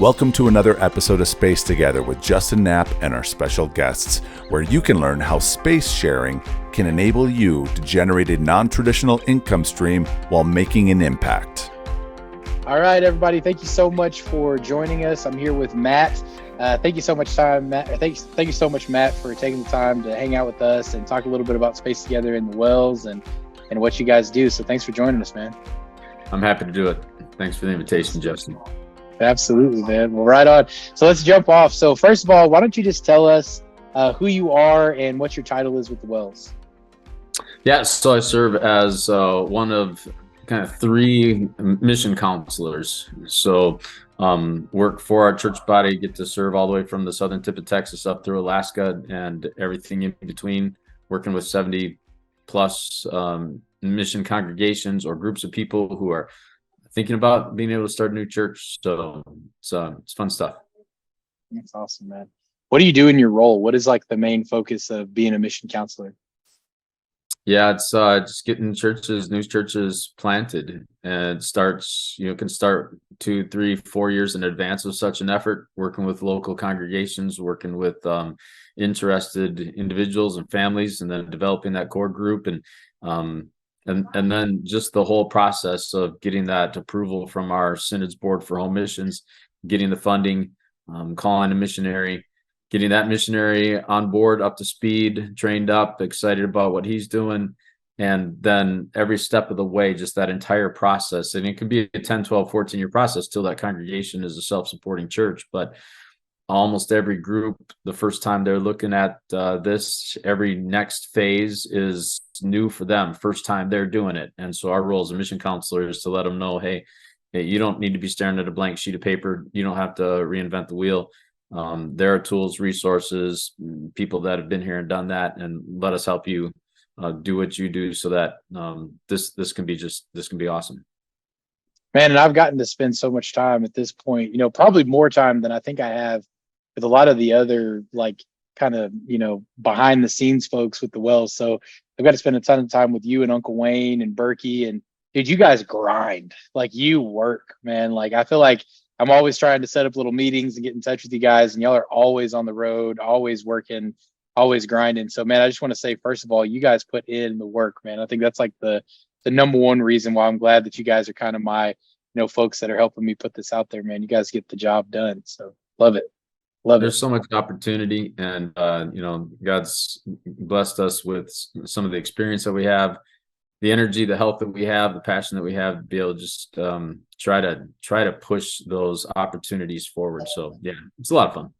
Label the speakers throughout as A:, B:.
A: Welcome to another episode of Space Together with Justin Knapp and our special guests, where you can learn how space sharing can enable you to generate a non-traditional income stream while making an impact.
B: All right, everybody. Thank you so much for joining us. I'm here with Matt. Thank you so much, Matt. Thank you so much, Matt, for taking the time to hang out with us and talk a little bit about Space Together in the Wells and what you guys do. So thanks for joining us, man.
C: I'm happy to do it. Thanks for the invitation, Justin.
B: Absolutely, man. Well, right on. So let's jump off. So first of all, why don't you just tell us who you are and what your title is with the Wells?
C: Yeah, so I serve as one of kind of three mission counselors. So work for our church body, get to serve all the way from the southern tip of Texas up through Alaska and everything in between, working with 70 plus mission congregations or groups of people who are thinking about being able to start a new church. So it's fun stuff.
B: That's awesome, man. What do you do in your role? What is like the main focus of being a mission counselor?
C: Yeah, it's just getting new churches planted, and it starts, can start 2, 3, 4 years in advance of such an effort, working with local congregations, working with interested individuals and families, and then developing that core group, and then just the whole process of getting that approval from our Synod's Board for Home Missions, getting the funding, calling a missionary, getting that missionary on board, up to speed, trained up, excited about what he's doing. And then every step of the way, just that entire process. And it can be a 10, 12, 14-year process till that congregation is a self-supporting church. But almost every group, the first time they're looking at this, every next phase is new for them, first time they're doing it. And so our role as a mission counselor is to let them know, hey, you don't need to be staring at a blank sheet of paper. You don't have to reinvent the wheel. There are tools, resources, people that have been here and done that, and let us help you do what you do so that this can be awesome.
B: Man, and I've gotten to spend so much time at this point, probably more time than I think I have with a lot of the other like kind of, behind the scenes folks with the Wells. So I've got to spend a ton of time with you and Uncle Wayne and Berkey, and dude, you guys grind, like you work, man. Like I feel like I'm always trying to set up little meetings and get in touch with you guys, and y'all are always on the road, always working, always grinding. So man, I just want to say, first of all, you guys put in the work, man. I think that's like the number one reason why I'm glad that you guys are kind of my, folks that are helping me put this out there, man. You guys get the job done. So love it.
C: There's so much opportunity, and God's blessed us with some of the experience that we have, the energy, the help that we have, the passion that we have to be able to just try to push those opportunities forward. So yeah, it's a lot of fun.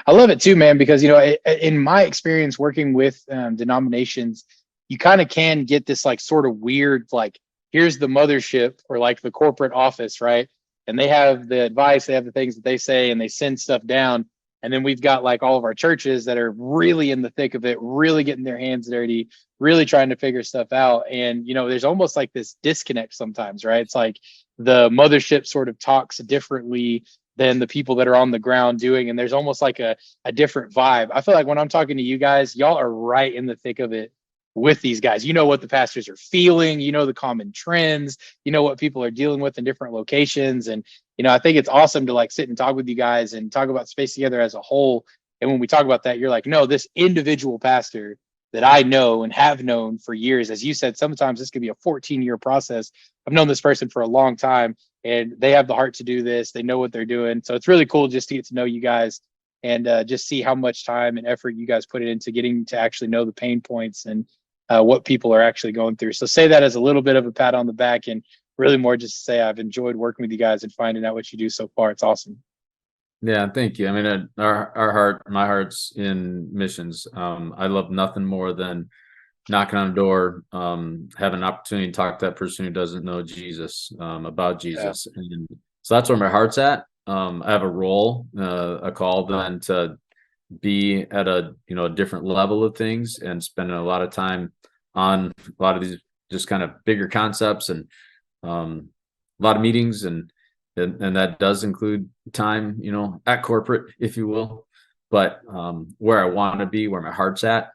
B: I love it too, man, because in my experience working with denominations, you kind of can get this like sort of weird, like here's the mothership or like the corporate office, right? And they have the advice, they have the things that they say, and they send stuff down. And then we've got like all of our churches that are really in the thick of it, really getting their hands dirty, really trying to figure stuff out. And, there's almost like this disconnect sometimes, right? It's like the mothership sort of talks differently than the people that are on the ground doing. And there's almost like a different vibe. I feel like when I'm talking to you guys, y'all are right in the thick of it with these guys. You know what the pastors are feeling, the common trends, what people are dealing with in different locations. And, I think it's awesome to like sit and talk with you guys and talk about Space Together as a whole. And when we talk about that, you're like, no, this individual pastor that I know and have known for years, as you said, sometimes this could be a 14-year process. I've known this person for a long time, and they have the heart to do this. They know what they're doing. So it's really cool just to get to know you guys and just see how much time and effort you guys put into getting to actually know the pain points and what people are actually going through. So say that as a little bit of a pat on the back, and really more just to say I've enjoyed working with you guys and finding out what you do so far. It's awesome.
C: Yeah, thank you. I mean, my heart's in missions. I love nothing more than knocking on a door, having an opportunity to talk to that person who doesn't know Jesus, about Jesus. Yeah. And so that's where my heart's at. I have a role, a call then to be at a different level of things, and spending a lot of time on a lot of these just kind of bigger concepts, and a lot of meetings, and that does include time at corporate, if you will. But where I want to be, where my heart's at,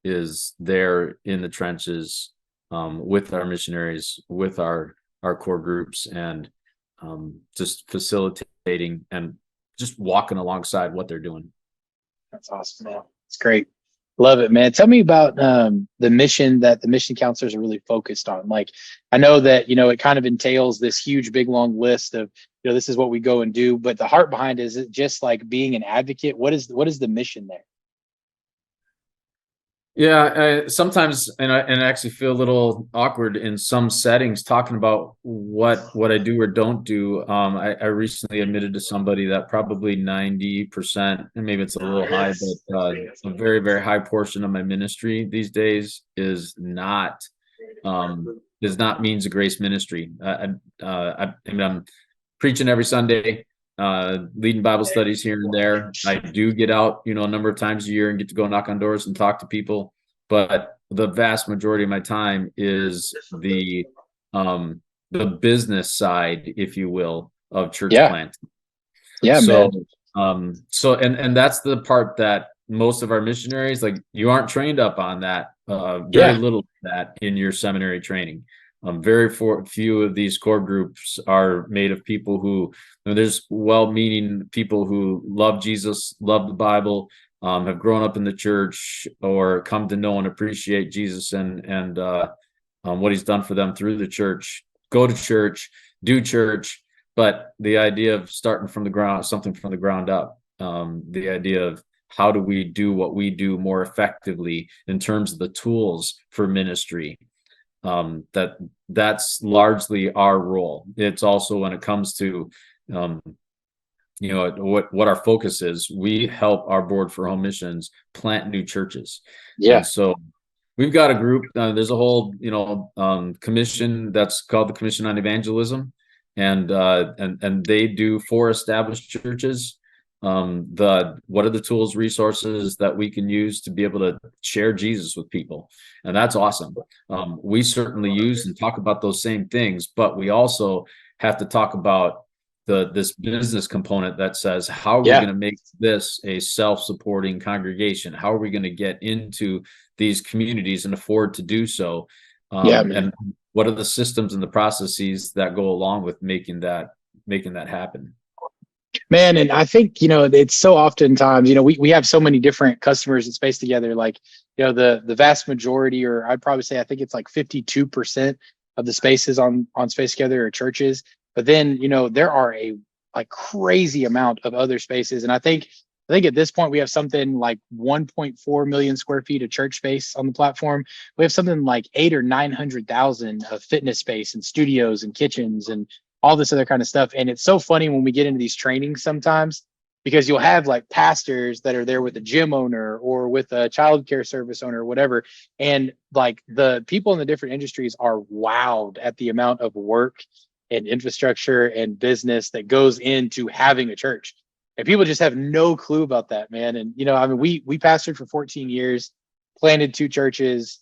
C: is there in the trenches with our missionaries, with our core groups, and just facilitating and just walking alongside what they're doing.
B: That's awesome, man. It's great. Love it, man. Tell me about the mission that the mission counselors are really focused on. Like, I know that, it kind of entails this huge, big, long list of, this is what we go and do. But the heart behind it, is it just like being an advocate? What is the mission there?
C: Yeah, sometimes, and I actually feel a little awkward in some settings talking about what I do or don't do. I recently admitted to somebody that probably 90%, and maybe it's a little high, but a very, very high portion of my ministry these days is not means of grace ministry. I mean, I'm preaching every Sunday, leading Bible studies here and there. I do get out, a number of times a year and get to go knock on doors and talk to people. But the vast majority of my time is the business side, if you will, of church plant.
B: Yeah,
C: so,
B: man.
C: And that's the part that most of our missionaries, like, you aren't trained up on that. Very little of that in your seminary training. Very few of these core groups are made of people who, there's well-meaning people who love Jesus, love the Bible, have grown up in the church, or come to know and appreciate Jesus and what he's done for them through the church, go to church, do church. But the idea of starting from the ground, something from the ground up, the idea of how do we do what we do more effectively in terms of the tools for ministry, that's largely our role. It's also, when it comes to what our focus is, we help our board for home missions plant new churches. And so we've got a group, there's a whole commission that's called the Commission on Evangelism, and they do 4 established churches. What are the tools, resources that we can use to be able to share Jesus with people? And that's awesome. We certainly use and talk about those same things, but we also have to talk about this business component that says, how are we going to make this a self-supporting congregation? How are we going to get into these communities and afford to do so? And what are the systems and the processes that go along with making that happen?
B: Man, and I think, it's so oftentimes, we have so many different customers at SpaceTogether. Like, the vast majority, or I'd probably say, I think it's like 52% of the spaces on SpaceTogether are churches. But then, there are a crazy amount of other spaces. And I think at this point, we have something like 1.4 million square feet of church space on the platform. We have something like 800,000 or 900,000 of fitness space and studios and kitchens and all this other kind of stuff. And it's so funny when we get into these trainings sometimes, because you'll have like pastors that are there with a gym owner or with a childcare service owner or whatever. And like the people in the different industries are wowed at the amount of work and infrastructure and business that goes into having a church. And people just have no clue about that, man. And, we pastored for 14 years, planted 2 churches,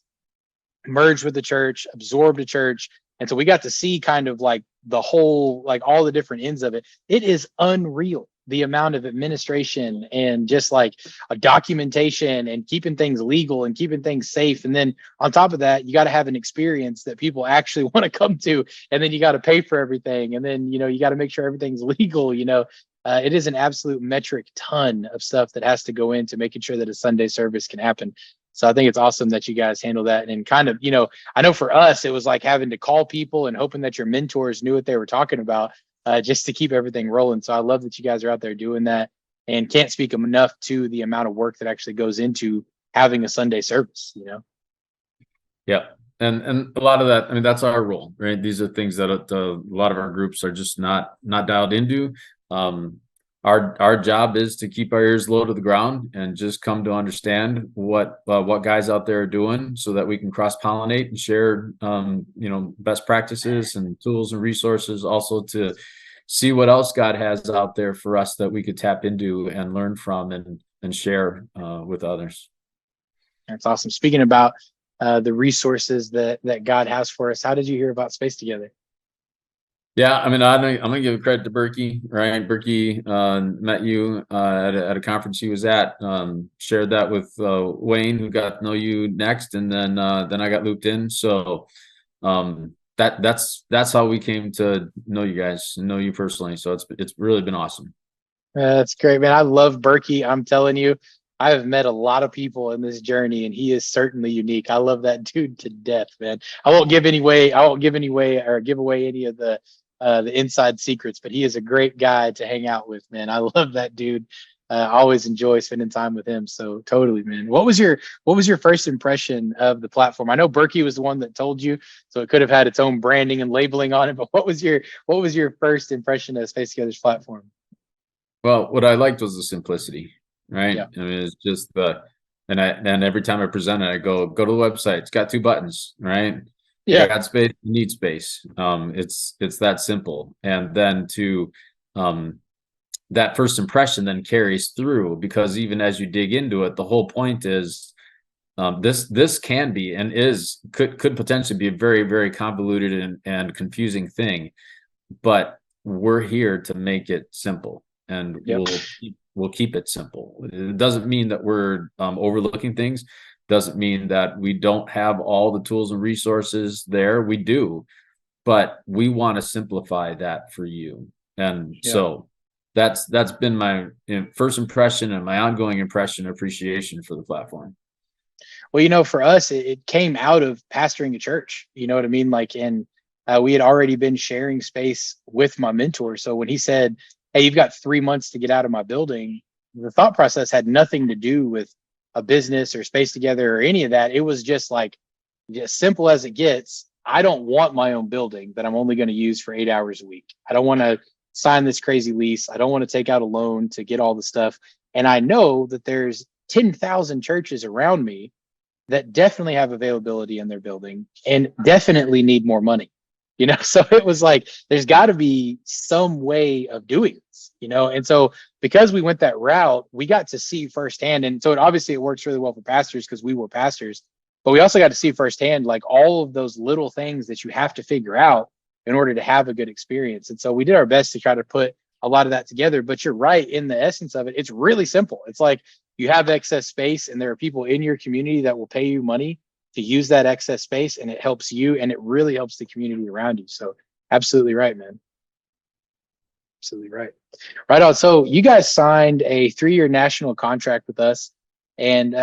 B: merged with the church, absorbed a church. And so we got to see kind of like the whole, like all the different ends of it. It is unreal, the amount of administration and just like a documentation and keeping things legal and keeping things safe. And then on top of that, you got to have an experience that people actually want to come to. And then you got to pay for everything. And then, you got to make sure everything's legal. It is an absolute metric ton of stuff that has to go into making sure that a Sunday service can happen. So I think it's awesome that you guys handle that. And kind of, I know for us, it was like having to call people and hoping that your mentors knew what they were talking about, just to keep everything rolling. So I love that you guys are out there doing that, and can't speak enough to the amount of work that actually goes into having a Sunday service,
C: Yeah. And a lot of that, I mean, that's our role, right? These are things that a lot of our groups are just not dialed into. Our job is to keep our ears low to the ground and just come to understand what guys out there are doing, so that we can cross-pollinate and share, best practices and tools and resources, also to see what else God has out there for us that we could tap into and learn from and share with others.
B: That's awesome. Speaking about the resources that God has for us, how did you hear about SpaceTogether?
C: Yeah, I mean, I'm gonna give credit to Berkey, right? Berkey met you at a conference he was at, shared that with Wayne, who got to know you next, and then I got looped in. So that's how we came to know you guys, know you personally. So it's really been awesome.
B: That's great, man. I love Berkey. I'm telling you, I have met a lot of people in this journey, and he is certainly unique. I love that dude to death, man. I won't give any way or give away any of the inside secrets, but he is a great guy to hang out with, man. I love that dude. I always enjoy spending time with him. So totally, man. What was your first impression of the platform? I know Berkey was the one that told you, so it could have had its own branding and labeling on it. But what was your first impression of Space Together's platform?
C: Well, what I liked was the simplicity, right?
B: Yeah,
C: I mean, it's just and every time I present it, I go to the website. It's got two buttons, right? You
B: yeah,
C: got space, you need space. It's that simple. And then um, that first impression then carries through, because even as you dig into it, the whole point is this can be and could potentially be a very, very convoluted and confusing thing, but we're here to make it simple, and
B: yep.
C: we'll keep it simple. It doesn't mean that we're overlooking things. Doesn't mean that we don't have all the tools and resources there. We do, but we want to simplify that for you. And
B: Yeah.
C: so that's been my first impression and my ongoing impression and appreciation for the platform.
B: Well, for us, it came out of pastoring a church. You know what I mean? Like, and we had already been sharing space with my mentor. So when he said, "Hey, you've got 3 months to get out of my building," the thought process had nothing to do with a business or Space Together or any of that. It was just like, as simple as it gets. I don't want my own building that I'm only going to use for 8 hours a week. I don't want to sign this crazy lease. I don't want to take out a loan to get all the stuff. And I know that there's 10,000 churches around me that definitely have availability in their building and definitely need more money. So it was like, there's got to be some way of doing this, and so because we went that route, we got to see firsthand. And so it works really well for pastors because we were pastors, but we also got to see firsthand like all of those little things that you have to figure out in order to have a good experience. And so we did our best to try to put a lot of that together. But you're right, in the essence of it, it's really simple. It's like, you have excess space and there are people in your community that will pay you money to use that excess space, and it helps you and it really helps the community around you. So absolutely right, man. Absolutely right. Right on. So you guys signed a 3-year national contract with us. And,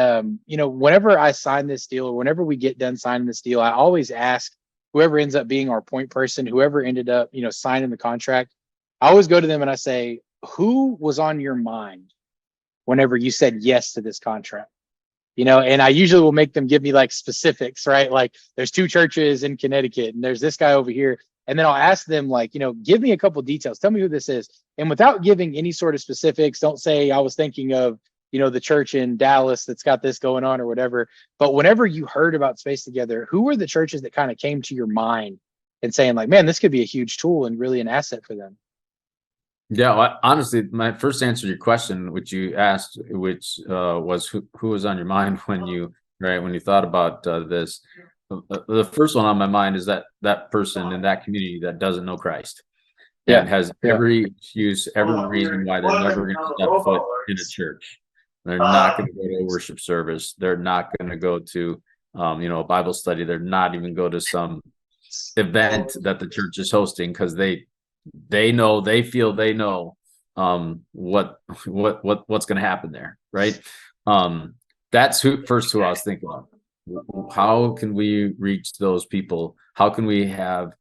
B: whenever I sign this deal, or whenever we get done signing this deal, I always ask whoever ends up being our point person, whoever ended up, signing the contract, I always go to them and I say, who was on your mind whenever you said yes to this contract? And I usually will make them give me like specifics, right? Like, there's 2 churches in Connecticut and there's this guy over here. And then I'll ask them, like, give me a couple of details. Tell me who this is. And without giving any sort of specifics, don't say I was thinking of, the church in Dallas that's got this going on or whatever. But whenever you heard about Space Together, who were the churches that kind of came to your mind and saying like, man, this could be a huge tool and really an asset for them?
C: Yeah, well, honestly, my first answer to your question, which you asked, which was who was on your mind when you thought about this. The first one on my mind is that person in that community that doesn't know Christ and
B: Yeah.
C: has
B: Yeah.
C: every excuse, every reason why they're never going to step foot in a church. They're not going to go to a worship service. They're not going to go to a Bible study. They're not even go to some event that the church is hosting because they feel they know what's going to happen there, right? That's who I was thinking of. How can we reach those people? How can we have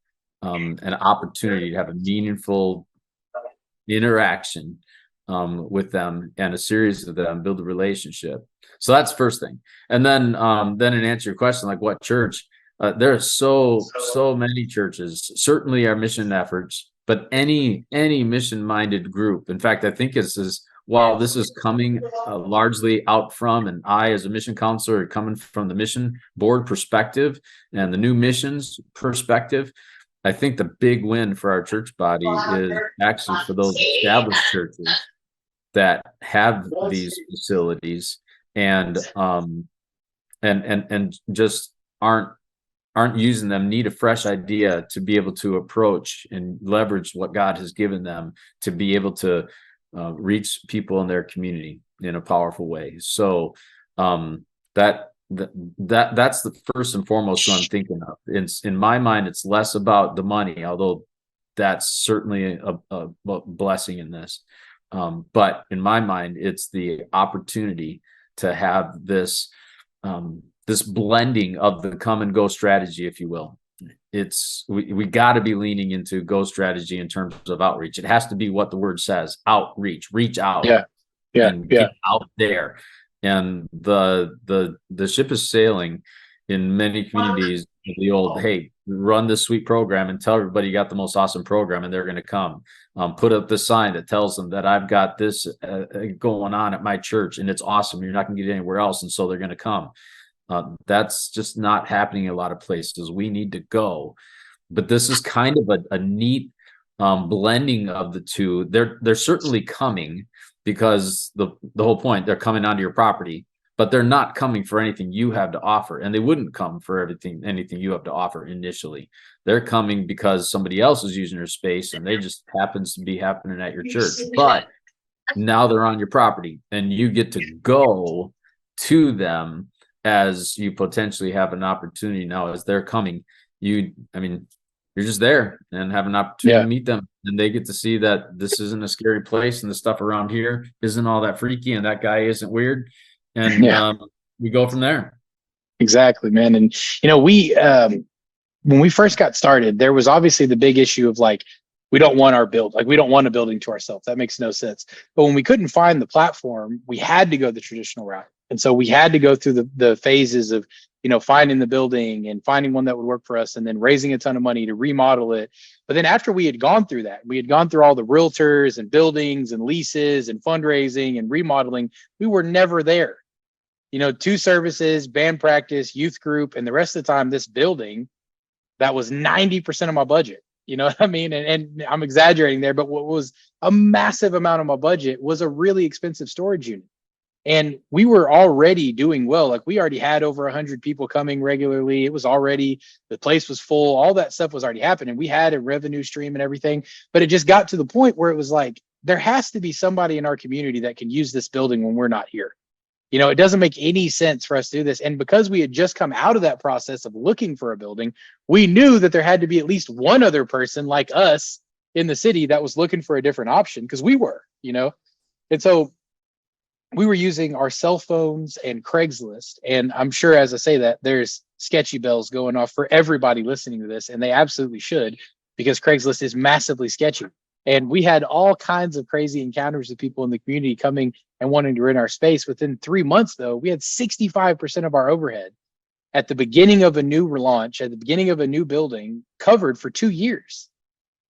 C: an opportunity to have a meaningful interaction with them and a series of them, build a relationship? So that's the first thing. And then in answer your question, like what church, there are so many churches, certainly our mission efforts, but any mission-minded group. In fact, I think while this is coming largely out from, and I as a mission counselor are coming from the mission board perspective and the new missions perspective, I think the big win for our church body is actually for those established churches that have these facilities and just aren't using them, need a fresh idea to be able to approach and leverage what God has given them to be able to reach people in their community in a powerful way. So that that's the first and foremost what I'm thinking of. In my mind, it's less about the money, although that's certainly a blessing in this. But in my mind, it's the opportunity to have this this blending of the come and go strategy, if you will. We got to be leaning into go strategy in terms of outreach. It has to be what the word says: outreach, reach out, and get out there. And the ship is sailing in many communities. The old, hey, run this sweet program and tell everybody you got the most awesome program, and they're going to come. Put up the sign that tells them that I've got this going on at my church, and it's awesome. You're not going to get anywhere else, and so they're going to come. That's just not happening in a lot of places. We need to go, but this is kind of a neat blending of the two. They're certainly coming, because the whole point, they're coming onto your property, but they're not coming for anything you have to offer, and they wouldn't come for anything you have to offer initially. They're coming because somebody else is using your space, and they just happens to be happening at your church. But now they're on your property, and you get to go to them as you potentially have an opportunity now as they're coming. You're just there and have an opportunity to meet them, and they get to see that this isn't a scary place, and the stuff around here isn't all that freaky, and that guy isn't weird. And we go from there.
B: Exactly, man. And we when we first got started, there was obviously the big issue of like, we don't want we don't want a building to ourselves. That makes no sense. But when we couldn't find the platform, we had to go the traditional route. And so we had to go through the phases of, finding the building and finding one that would work for us, and then raising a ton of money to remodel it. But then after we had gone through that, we had gone through all the realtors and buildings and leases and fundraising and remodeling, we were never there. 2 services, band practice, youth group, and the rest of the time, this building that was 90% of my budget. You know what I mean? And I'm exaggerating there, but what was a massive amount of my budget was a really expensive storage unit. And we were already doing well. Like, we already had over 100 people coming regularly. It was already, the place was full. All that stuff was already happening. We had a revenue stream and everything, but it just got to the point where it was like, there has to be somebody in our community that can use this building when we're not here. It doesn't make any sense for us to do this. And because we had just come out of that process of looking for a building, we knew that there had to be at least one other person like us in the city that was looking for a different option, because we were, and so we were using our cell phones and Craigslist. And I'm sure, as I say that, there's sketchy bells going off for everybody listening to this, and they absolutely should, because Craigslist is massively sketchy. And we had all kinds of crazy encounters with people in the community coming and wanting to rent our space. Within 3 months, though, we had 65% of our overhead at the beginning of a new relaunch, at the beginning of a new building, covered for 2 years.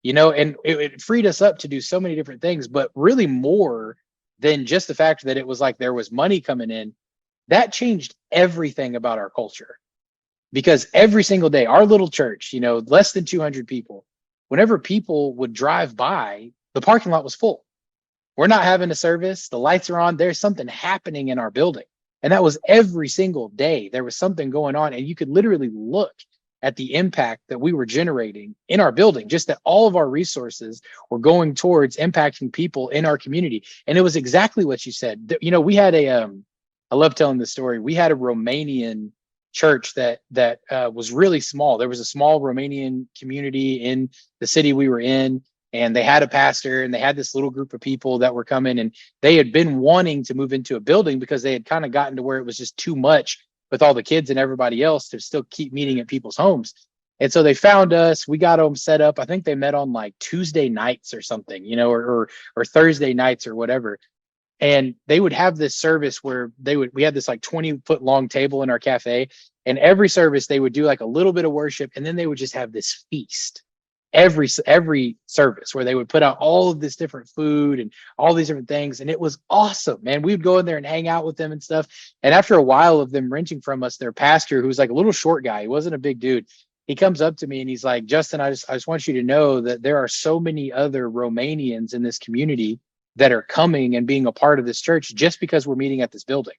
B: And it freed us up to do so many different things, but really more than just the fact that it was like there was money coming in. That changed everything about our culture, because every single day, our little church, less than 200 people, whenever people would drive by, the parking lot was full. We're not having a service. The lights are on. There's something happening in our building. And that was every single day. There was something going on, and you could literally look at the impact that we were generating in our building, just that all of our resources were going towards impacting people in our community. And it was exactly what you said. We had I love telling this story. We had a Romanian church that was really small. There was a small Romanian community in the city we were in, and they had a pastor, and they had this little group of people that were coming, and they had been wanting to move into a building because they had kind of gotten to where it was just too much with all the kids and everybody else to still keep meeting at people's homes. And so they found us. We got them set up. I think they met on like Tuesday nights or something, or Thursday nights or whatever. And they would have this service where we had this like 20-foot long table in our cafe, and every service they would do like a little bit of worship, and then they would just have this feast every service where they would put out all of this different food and all these different things. And it was awesome, man. We would go in there and hang out with them and stuff. And after a while of them renting from us, their pastor, who was like a little short guy, he wasn't a big dude, he comes up to me and he's like, Justin, I just want you to know that there are so many other Romanians in this community that are coming and being a part of this church just because we're meeting at this building.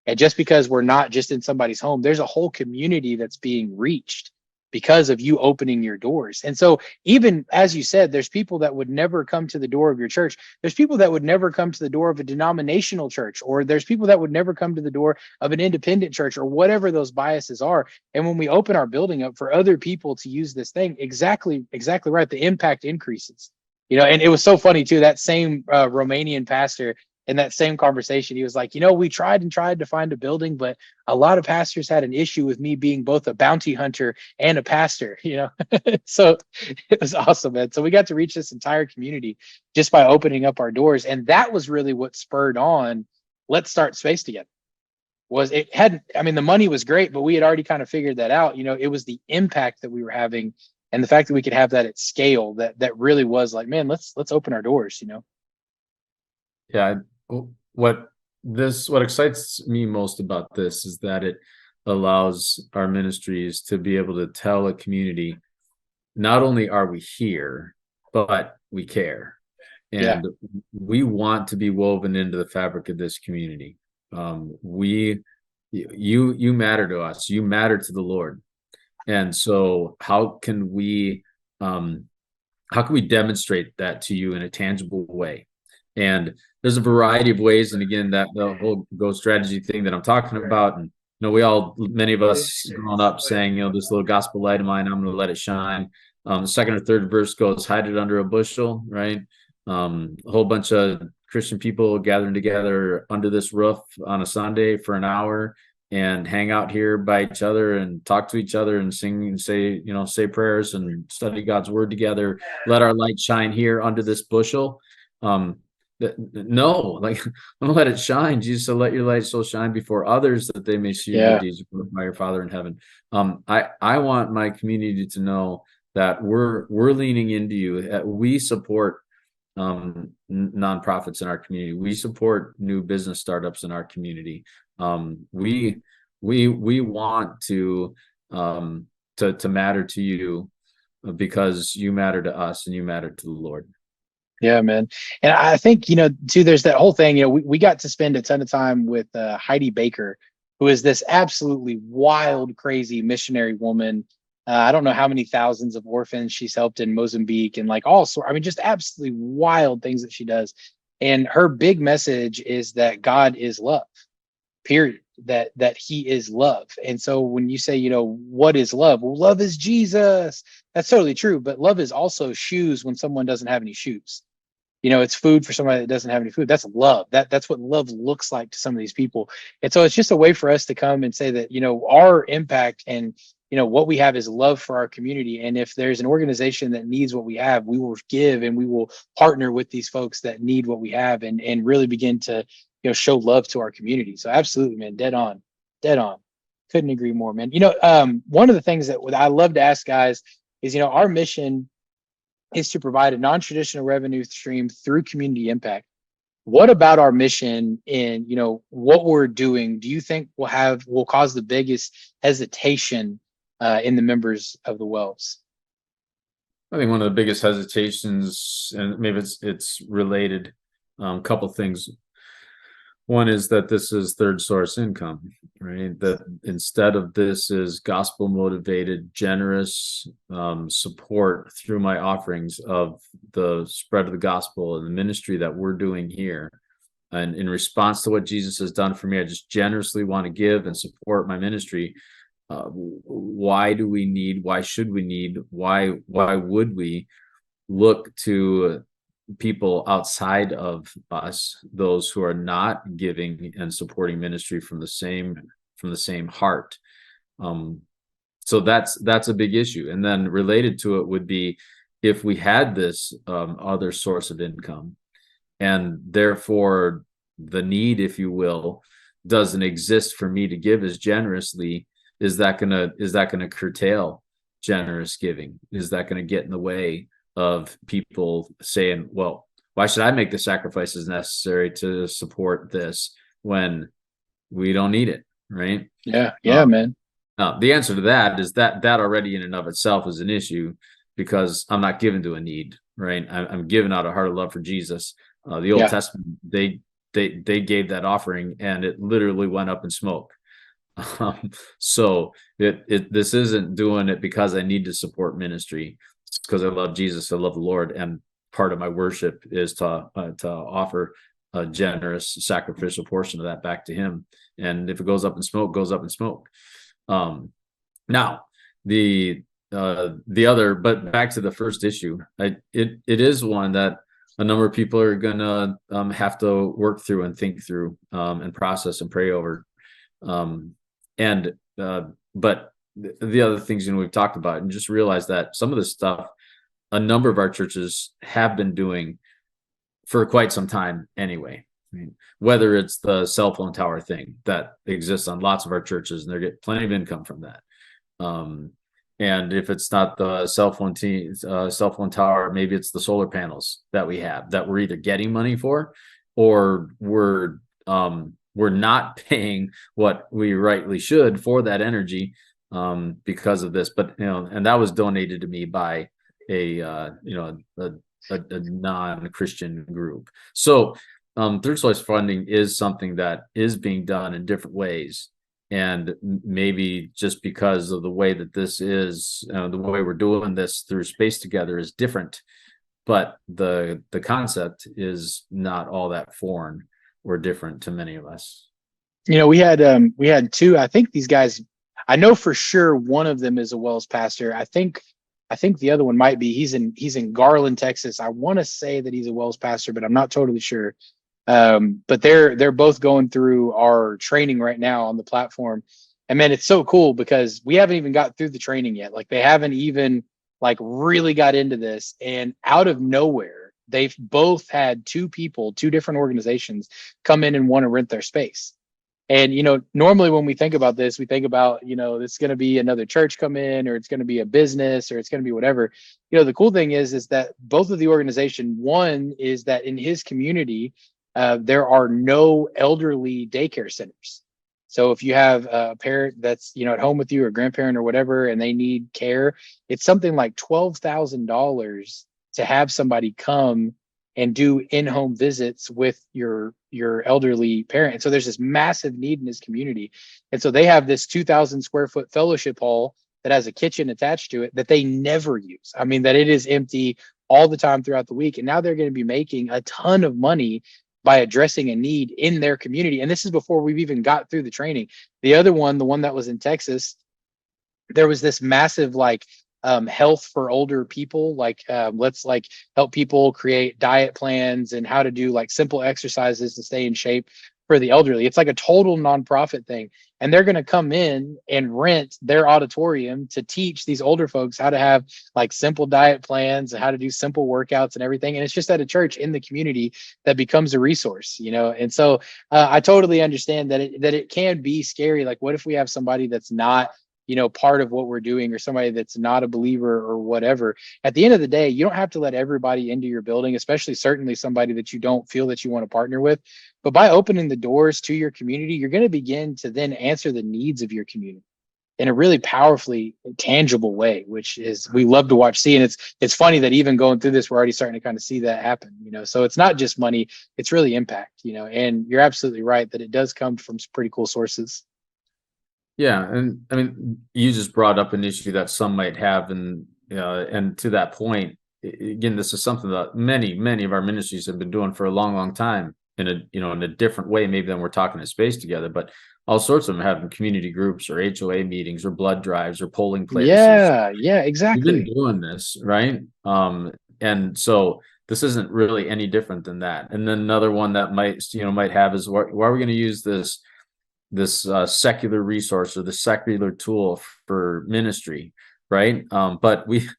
B: And just because we're not just in somebody's home, there's a whole community that's being reached. because of you opening your doors. And so even as you said, there's people that would never come to the door of your church. There's people that would never come to the door of a denominational church, or there's people that would never come to the door of an independent church, or whatever those biases are. And when we open our building up for other people to use this thing, exactly right, the impact increases. And it was so funny too, that same Romanian pastor, in that same conversation, he was like, we tried to find a building, but a lot of pastors had an issue with me being both a bounty hunter and a pastor, So it was awesome, man. So we got to reach this entire community just by opening up our doors. And that was really what spurred on, let's start Space Together. The money was great, but we had already kind of figured that out. It was the impact that we were having and the fact that we could have that at scale that really was like, man, let's open our doors,
C: Yeah. What excites me most about this is that it allows our ministries to be able to tell a community, not only are we here, but we care. And we want to be woven into the fabric of this community. You matter to us, you matter to the Lord. And so how can we demonstrate that to you in a tangible way? And there's a variety of ways. And again, that the whole Go strategy thing that I'm talking about, and many of us growing up saying, this little gospel light of mine, I'm going to let it shine. The second or third verse goes, hide it under a bushel, right? A whole bunch of Christian people gathering together under this roof on a Sunday for an hour and hang out here by each other and talk to each other and sing and say prayers and study God's word together. Let our light shine here under this bushel. No, I'm gonna let it shine. Jesus said, let your light so shine before others that they may see your deeds by your Father in heaven. I want my community to know that we're leaning into you. We support nonprofits in our community. We support new business startups in our community. We want to matter to you because you matter to us and you matter to the Lord.
B: Yeah, man. And I think, too, there's that whole thing, we got to spend a ton of time with Heidi Baker, who is this absolutely wild, crazy missionary woman. I don't know how many thousands of orphans she's helped in Mozambique and all sorts. Just absolutely wild things that she does. And her big message is that God is love, period, that he is love. And so when you say, what is love? Well, love is Jesus. That's totally true. But love is also shoes when someone doesn't have any shoes. It's food for somebody that doesn't have any food. That's love. That's what love looks like to some of these people. And so it's just a way for us to come and say that, our impact and, what we have is love for our community. And if there's an organization that needs what we have, we will give and we will partner with these folks that need what we have and really begin to, show love to our community. So absolutely, man. Dead on. Couldn't agree more, man. One of the things that I love to ask guys is, our mission is to provide a non-traditional revenue stream through community impact. What about our mission and, what we're doing, do you think will cause the biggest hesitation in the members of the Wells?
C: I think one of the biggest hesitations, and maybe it's related, couple things. One is that this is third source income, right? That instead of this is gospel motivated, generous support through my offerings of the spread of the gospel and the ministry that we're doing here. And in response to what Jesus has done for me, I just generously want to give and support my ministry. Why should we need, why would we look to people outside of us, those who are not giving and supporting ministry from the same heart? So that's a big issue. And then related to it would be if we had this other source of income, and therefore the need, if you will, doesn't exist for me to give as generously, is that gonna curtail generous giving? Is that going to get in the way of people saying, well, why should I make the sacrifices necessary to support this when we don't need it, right?
B: Yeah, man.
C: The answer to that is that already in and of itself is an issue, because I'm not given to a need, right? I'm given out a heart of love for Jesus. The Old Testament, they gave that offering and it literally went up in smoke. So this isn't doing it because I need to support ministry. It's because I love Jesus, I love the Lord, and part of my worship is to offer a generous sacrificial portion of that back to Him. And if it goes up in smoke, goes up in smoke. Now the other, but back to the first issue, it is one that a number of people are gonna have to work through and think through and process and pray over. And but the other things, we've talked about, and just realize that some of the stuff a number of our churches have been doing for quite some time anyway. I mean, whether it's the cell phone tower thing that exists on lots of our churches, and they're getting plenty of income from that. And if it's not the cell phone tower, maybe it's the solar panels that we have that we're either getting money for, or we're not paying what we rightly should for that energy because of this. But and that was donated to me by a non-Christian group. So third source funding is something that is being done in different ways. And maybe just because of the way that this is, the way we're doing this through SpaceTogether is different, but the concept is not all that foreign or different to many of us.
B: We had two. I think these guys, I know for sure one of them is a Wells pastor. I think the other one might be. He's in Garland, Texas. I want to say that he's a Wells pastor, but I'm not totally sure. But they're both going through our training right now on the platform. And man, it's so cool because we haven't even got through the training yet. Like, they haven't even really got into this, and out of nowhere, they've both had two different organizations come in and want to rent their space. And, normally when we think about this, we think about, it's going to be another church come in, or it's going to be a business, or it's going to be whatever. The cool thing is that both of the organization, one is that in his community, there are no elderly daycare centers. So if you have a parent that's, at home with you, or grandparent or whatever, and they need care, it's something like $12,000 to have somebody come and do in-home visits with your elderly parent. And so there's this massive need in this community. And so they have this 2,000 square foot fellowship hall that has a kitchen attached to it that they never use. I mean, that it is empty all the time throughout the week. And now they're going to be making a ton of money by addressing a need in their community. And this is before we've even got through the training. The other one, the one that was in Texas, there was this massive health for older people. Let's help people create diet plans and how to do simple exercises to stay in shape for the elderly. It's like a total nonprofit thing. And they're going to come in and rent their auditorium to teach these older folks how to have simple diet plans and how to do simple workouts and everything. And it's just at a church in the community that becomes a resource, And so I totally understand that it can be scary. What if we have somebody that's not, part of what we're doing, or somebody that's not a believer or whatever? At the end of the day, you don't have to let everybody into your building, especially certainly somebody that you don't feel that you want to partner with. But by opening the doors to your community, you're going to begin to then answer the needs of your community in a really powerfully tangible way, which is, we love to see. And it's funny that even going through this, we're already starting to kind of see that happen, so it's not just money, it's really impact, and you're absolutely right that it does come from some pretty cool sources.
C: Yeah, and I mean, you just brought up an issue that some might have, and to that point, again, this is something that many of our ministries have been doing for a long time in a different way, maybe than we're talking at SpaceTogether, but all sorts of them having community groups or HOA meetings or blood drives or polling places.
B: Yeah, exactly.
C: We've been doing this, right? And so this isn't really any different than that. And then another one that might have is, why are we going to use this secular resource or the secular tool for ministry, right? But we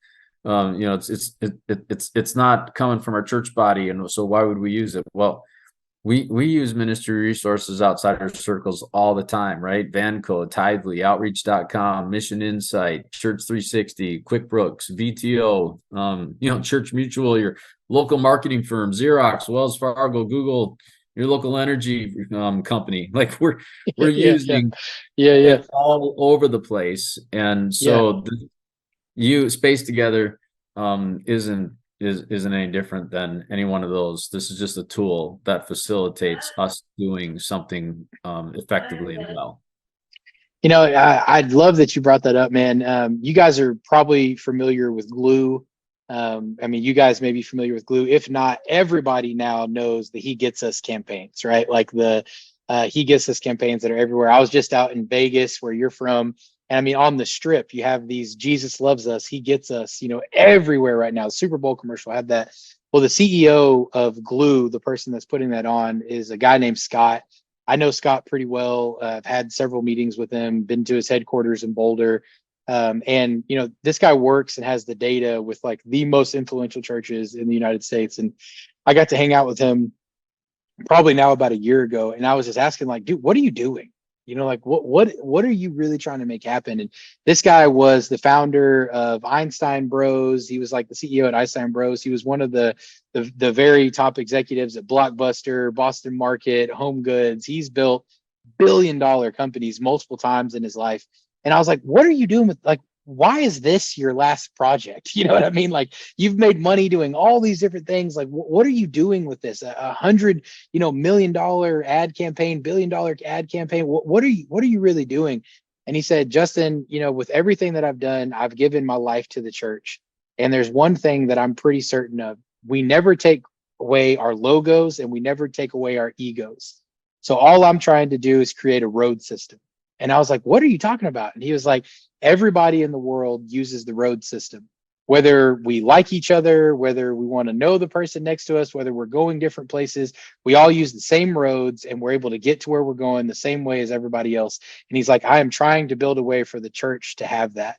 C: it's not coming from our church body, and so why would we use it? Well, we use ministry resources outside our circles all the time, right? Vancode, Tithely, Outreach.com, Mission Insight, Church 360, QuickBooks, VTO, Church Mutual, your local marketing firm, Xerox, Wells Fargo, Google, your local energy company. We're using it all over the place. And so SpaceTogether isn't any different than any one of those. This is just a tool that facilitates us doing something effectively and well.
B: I'd love that you brought that up, man. You guys are probably familiar with Glue. You guys may be familiar with Glue. If not, everybody now knows the He Gets Us campaigns, right? Like the He Gets Us campaigns that are everywhere. I was just out in Vegas, where you're from. And on the strip, you have these Jesus loves us, He gets us, everywhere right now. The Super Bowl commercial had that. Well, the CEO of Glue, the person that's putting that on, is a guy named Scott. I know Scott pretty well. I've had several meetings with him, been to his headquarters in Boulder. This guy works and has the data with like the most influential churches in the United States. And I got to hang out with him probably now about a year ago. And I was just asking, like, dude, what are you doing? Like what are you really trying to make happen? And this guy was the founder of Einstein Bros. He was like the CEO at Einstein Bros. He was one of the very top executives at Blockbuster, Boston Market, Home Goods. He's built billion-dollar companies multiple times in his life. And I was like, what are you doing with, like, why is this your last project? You know what I mean? Like, you've made money doing all these different things. Like, what are you doing with this? $100 million ad campaign, $1 billion ad campaign. What are you really doing? And he said, Justin, with everything that I've done, I've given my life to the church. And there's one thing that I'm pretty certain of. We never take away our logos and we never take away our egos. So all I'm trying to do is create a road system. And I was like, what are you talking about? And he was like, everybody in the world uses the road system, whether we like each other, whether we want to know the person next to us, whether we're going different places, we all use the same roads and we're able to get to where we're going the same way as everybody else. And he's like, I am trying to build a way for the church to have that,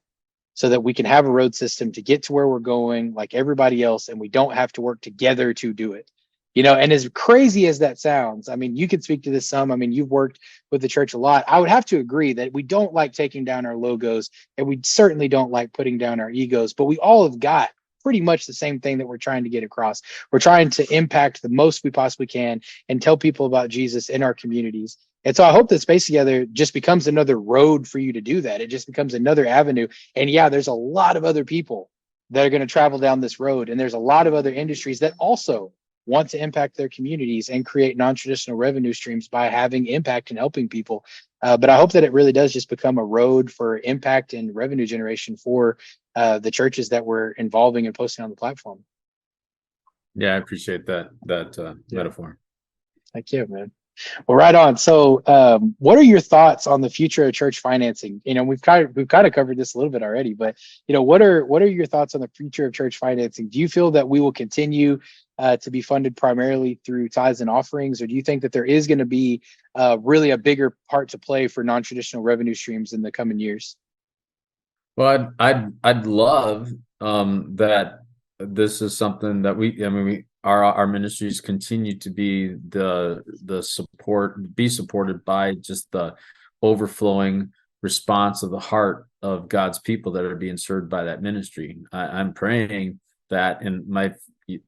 B: so that we can have a road system to get to where we're going like everybody else, and we don't have to work together to do it. And as crazy as that sounds, you could speak to this some. You've worked with the church a lot. I would have to agree that we don't like taking down our logos, and we certainly don't like putting down our egos, but we all have got pretty much the same thing that we're trying to get across. We're trying to impact the most we possibly can and tell people about Jesus in our communities. And so I hope that SpaceTogether just becomes another road for you to do that. It just becomes another avenue. And yeah, there's a lot of other people that are going to travel down this road. And there's a lot of other industries that also want to impact their communities and create non-traditional revenue streams by having impact and helping people. But I hope that it really does just become a road for impact and revenue generation for the churches that we're involving and posting on the platform.
C: Yeah, I appreciate that metaphor.
B: Thank you, man. Well, right on. So, what are your thoughts on the future of church financing? We've kind of covered this a little bit already, but what are your thoughts on the future of church financing? Do you feel that we will continue to be funded primarily through tithes and offerings, or do you think that there is going to be really a bigger part to play for non-traditional revenue streams in the coming years?
C: Well, I'd love that this is something that our ministries continue to be supported by just the overflowing response of the heart of God's people that are being served by that ministry. I'm praying that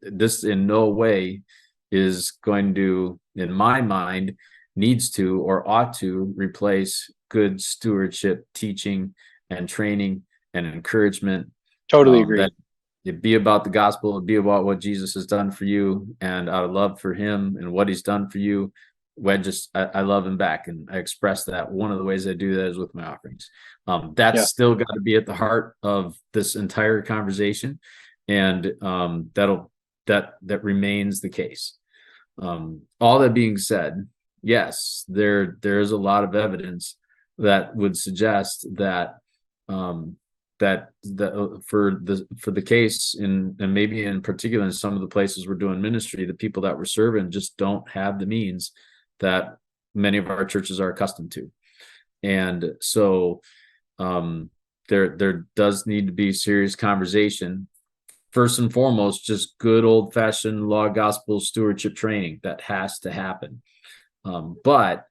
C: this in no way is going to, in my mind, needs to or ought to replace good stewardship, teaching and training and encouragement.
B: Totally agree.
C: That it'd be about the gospel, it'd be about what Jesus has done for you, and out of love for him and what he's done for you, I love him back, and I express that. One of the ways I do that is with my offerings. That's still got to be at the heart of this entire conversation, and that remains the case. All that being said, yes, there's a lot of evidence that would suggest that for the case and maybe in particular in some of the places we're doing ministry, the people that we're serving just don't have the means that many of our churches are accustomed to. And so there does need to be serious conversation. First and foremost, just good old-fashioned law, gospel, stewardship training that has to happen. But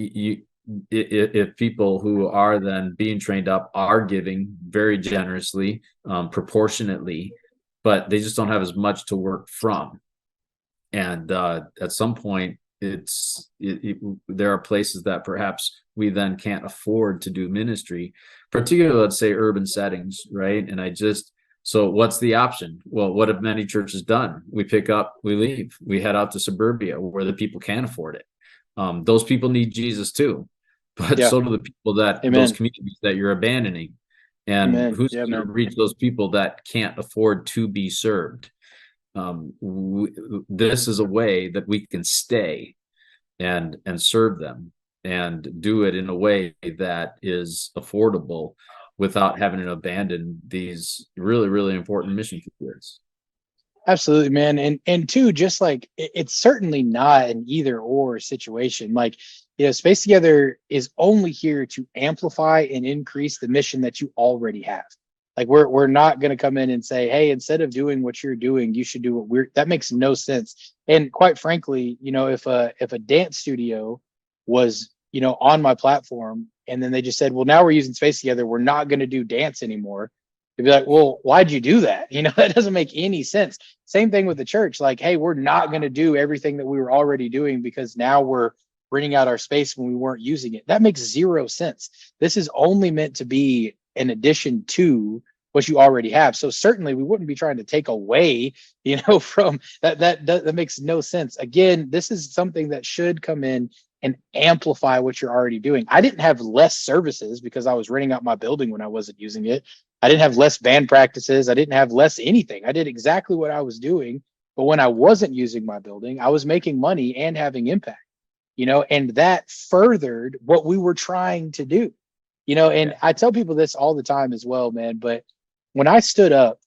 C: if people who are then being trained up are giving very generously, proportionately, but they just don't have as much to work from. And at some point, there are places that perhaps we then can't afford to do ministry, particularly, let's say, urban settings, right? So what's the option? Well, what have many churches done? We pick up, we leave, we head out to suburbia where the people can afford it. Those people need Jesus too, but
B: Yeah.
C: so do the people that those
B: Amen.
C: communities that you're abandoning. And
B: Amen.
C: who's
B: Yeah,
C: going to
B: man.
C: reach those people that can't afford to be served? This is a way that we can stay and serve them and do it in a way that is affordable without having to abandon these really, really important mission fields.
B: Absolutely, man. And two, just like it's certainly not an either or situation. Like, Space Together is only here to amplify and increase the mission that you already have. Like we're not going to come in and say, hey, instead of doing what you're doing, you should do what we're. That makes no sense. And quite frankly, if a dance studio was on my platform and then they just said, well, now we're using Space Together, we're not going to do dance anymore. They'd be like, well, why'd you do that? That doesn't make any sense. Same thing with the church. Like, hey, we're not going to do everything that we were already doing because now we're renting out our space when we weren't using it. That makes zero sense. This is only meant to be an addition to what you already have. So certainly we wouldn't be trying to take away, from that. That makes no sense. Again, this is something that should come in and amplify what you're already doing. I didn't have less services because I was renting out my building when I wasn't using it. I didn't have less band practices. I didn't have less anything. I did exactly what I was doing. But when I wasn't using my building, I was making money and having impact, and that furthered what we were trying to do, and I tell people this all the time as well, man. But when I stood up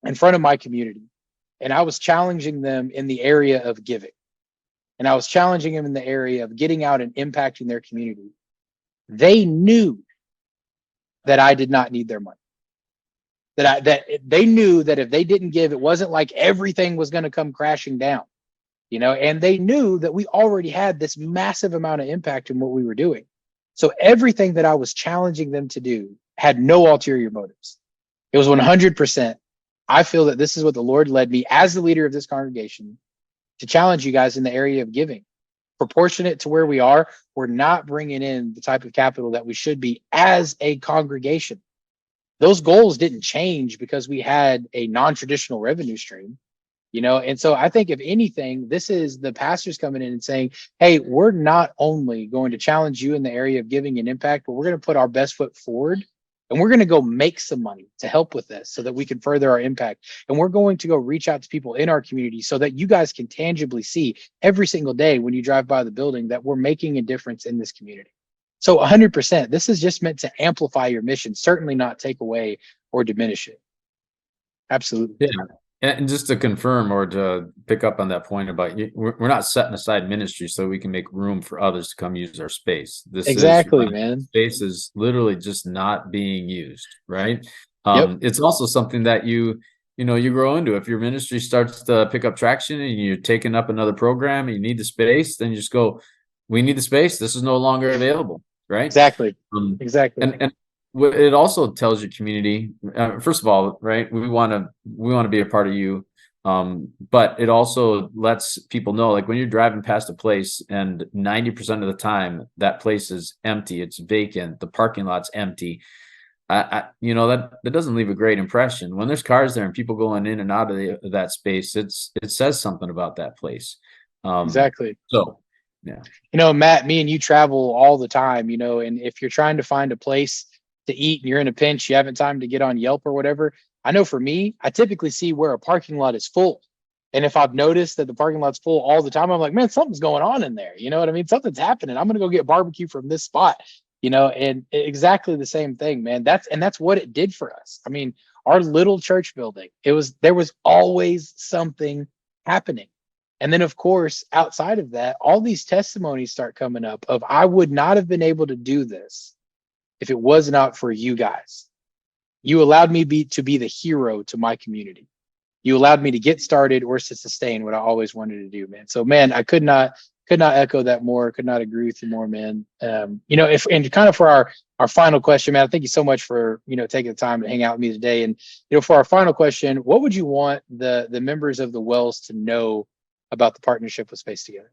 B: in front of my community and I was challenging them in the area of giving, and I was challenging them in the area of getting out and impacting their community, they knew that I did not need their money. That they knew that if they didn't give, it wasn't like everything was going to come crashing down, and they knew that we already had this massive amount of impact in what we were doing. So everything that I was challenging them to do had no ulterior motives. It was 100%. I feel that this is what the Lord led me as the leader of this congregation to challenge you guys in the area of giving. Proportionate to where we are, we're not bringing in the type of capital that we should be as a congregation. Those goals didn't change because we had a non-traditional revenue stream, and so I think if anything, this is the pastors coming in and saying, hey, we're not only going to challenge you in the area of giving and impact, but we're going to put our best foot forward and we're going to go make some money to help with this so that we can further our impact. And we're going to go reach out to people in our community so that you guys can tangibly see every single day when you drive by the building that we're making a difference in this community. So 100%, this is just meant to amplify your mission, certainly not take away or diminish it. Absolutely.
C: Yeah. And just to confirm or to pick up on that point about we're not setting aside ministry so we can make room for others to come use our space.
B: Exactly, man.
C: Space is literally just not being used, right?
B: Yep.
C: It's also something that you grow into. If your ministry starts to pick up traction and you're taking up another program and you need the space, then you just go, we need the space. This is no longer available, right?
B: Exactly. Exactly.
C: And it also tells your community, first of all, right, we want to be a part of you, but it also lets people know, like when you're driving past a place and 90% of the time that place is empty, it's vacant, the parking lot's empty, that doesn't leave a great impression. When there's cars there and people going in and out of that space, it says something about that place.
B: Exactly.
C: So yeah,
B: Matt, me and you travel all the time, and if you're trying to find a place to eat and you're in a pinch, you haven't time to get on Yelp or whatever. I know for me, I typically see where a parking lot is full. And if I've noticed that the parking lot's full all the time, I'm like, man, something's going on in there. You know what I mean? Something's happening. I'm going to go get barbecue from this spot, and exactly the same thing, man. That's what it did for us. I mean, our little church building, there was always something happening. And then, of course, outside of that, all these testimonies start coming up of, I would not have been able to do this if it was not for you guys. You allowed me to be the hero to my community. You allowed me to get started or to sustain what I always wanted to do, man. So, man, I could not echo that more. Could not agree with you more, man. And kind of for our final question, man, thank you so much for, taking the time to hang out with me today. And, for our final question, what would you want the members of the Wells to know about the partnership with Space Together?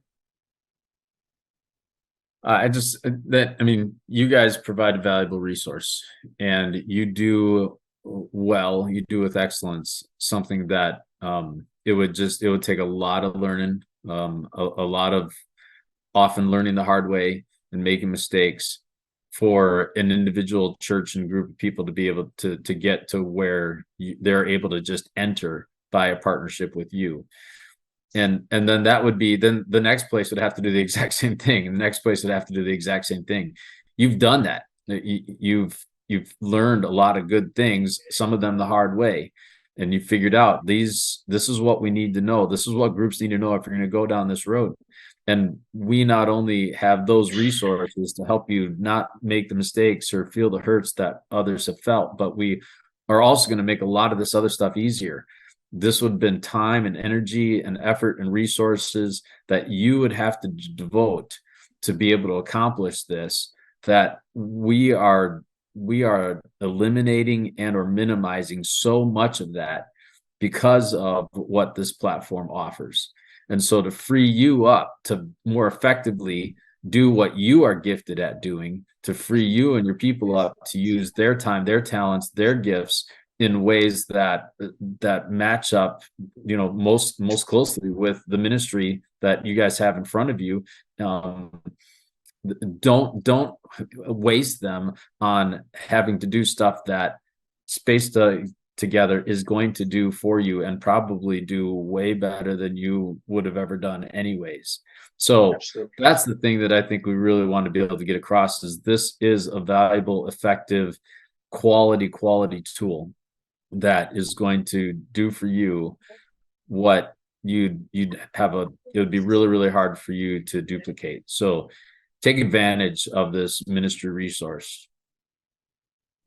C: You guys provide a valuable resource and you do well, you do with excellence, something that it would take a lot of learning, a lot of often learning the hard way and making mistakes for an individual church and group of people to be able to get to where they're able to just enter by a partnership with you. And then that would be, then the next place would have to do the exact same thing, and the next place would have to do the exact same thing. You've done that. You've learned a lot of good things, some of them the hard way, and you figured out this is what we need to know. This is what groups need to know if you're going to go down this road. And we not only have those resources to help you not make the mistakes or feel the hurts that others have felt, but we are also going to make a lot of this other stuff easier. This would have been time and energy and effort and resources that you would have to devote to be able to accomplish this, that we are eliminating and or minimizing so much of that because of what this platform offers. And so to free you up to more effectively do what you are gifted at doing, to free you and your people up to use their time, their talents, their gifts in ways that match up, most closely with the ministry that you guys have in front of you. Don't waste them on having to do stuff that SpaceTogether is going to do for you, and probably do way better than you would have ever done anyways. So
B: Absolutely.
C: That's the thing that I think we really want to be able to get across, is this is a valuable, effective, quality tool that is going to do for you what it would be really, really hard for you to duplicate. So take advantage of this ministry resource.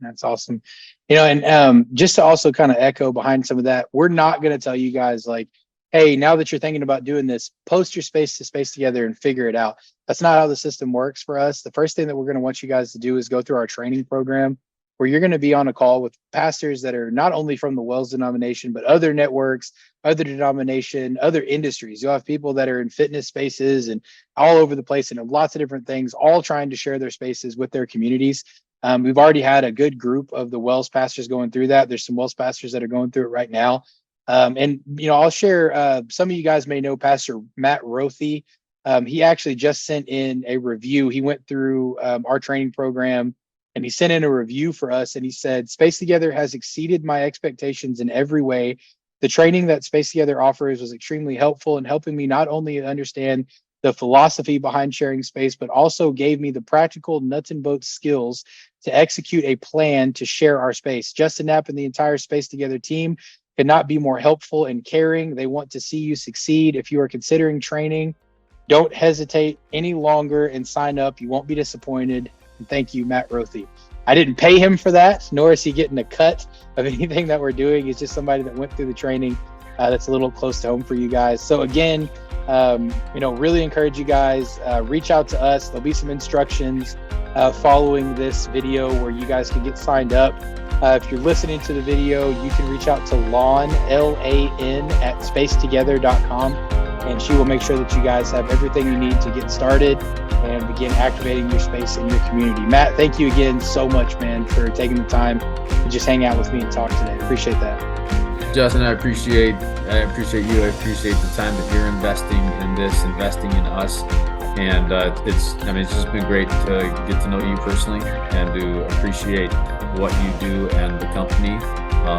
B: That's awesome. And just to also kind of echo behind some of that, we're not going to tell you guys like, hey, now that you're thinking about doing this, post your space to SpaceTogether and figure it out. That's not how the system works for us. The first thing that we're going to want you guys to do is go through our training program, where you're going to be on a call with pastors that are not only from the Wells denomination, but other networks, other denomination, other industries. You'll have people that are in fitness spaces and all over the place and lots of different things, all trying to share their spaces with their communities. We've already had a good group of the Wells pastors going through that. There's some Wells pastors that are going through it right now. And I'll share, some of you guys may know Pastor Matt Rothy. He actually just sent in a review. He went through our training program, and he sent in a review for us, and he said, SpaceTogether has exceeded my expectations in every way. The training that SpaceTogether offers was extremely helpful in helping me not only understand the philosophy behind sharing space, but also gave me the practical nuts and bolts skills to execute a plan to share our space. Justin Knapp and the entire SpaceTogether team could not be more helpful and caring. They want to see you succeed. If you are considering training, don't hesitate any longer and sign up. You won't be disappointed. And thank you, Matt Rothy. I didn't pay him for that, nor is he getting a cut of anything that we're doing. He's just somebody that went through the training that's a little close to home for you guys. So again, really encourage you guys, reach out to us. There'll be some instructions following this video where you guys can get signed up. If you're listening to the video, you can reach out to Lan, L-A-N, at SpaceTogether.com, and she will make sure that you guys have everything you need to get started and begin activating your space in your community. Matt, thank you again so much, man, for taking the time to just hang out with me and talk today. Appreciate that.
C: Justin, I appreciate you. I appreciate the time that you're investing in this, investing in us. And it's just been great to get to know you personally and to appreciate what you do and the company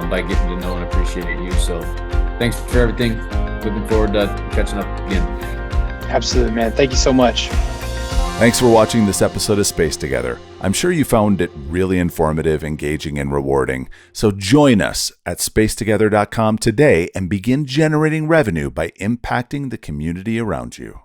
C: by getting to know and appreciate you. So thanks for everything. Looking forward to catching up again.
B: Absolutely, man. Thank you so much.
A: Thanks for watching this episode of SpaceTogether. I'm sure you found it really informative, engaging, and rewarding. So join us at SpaceTogether.com today and begin generating revenue by impacting the community around you.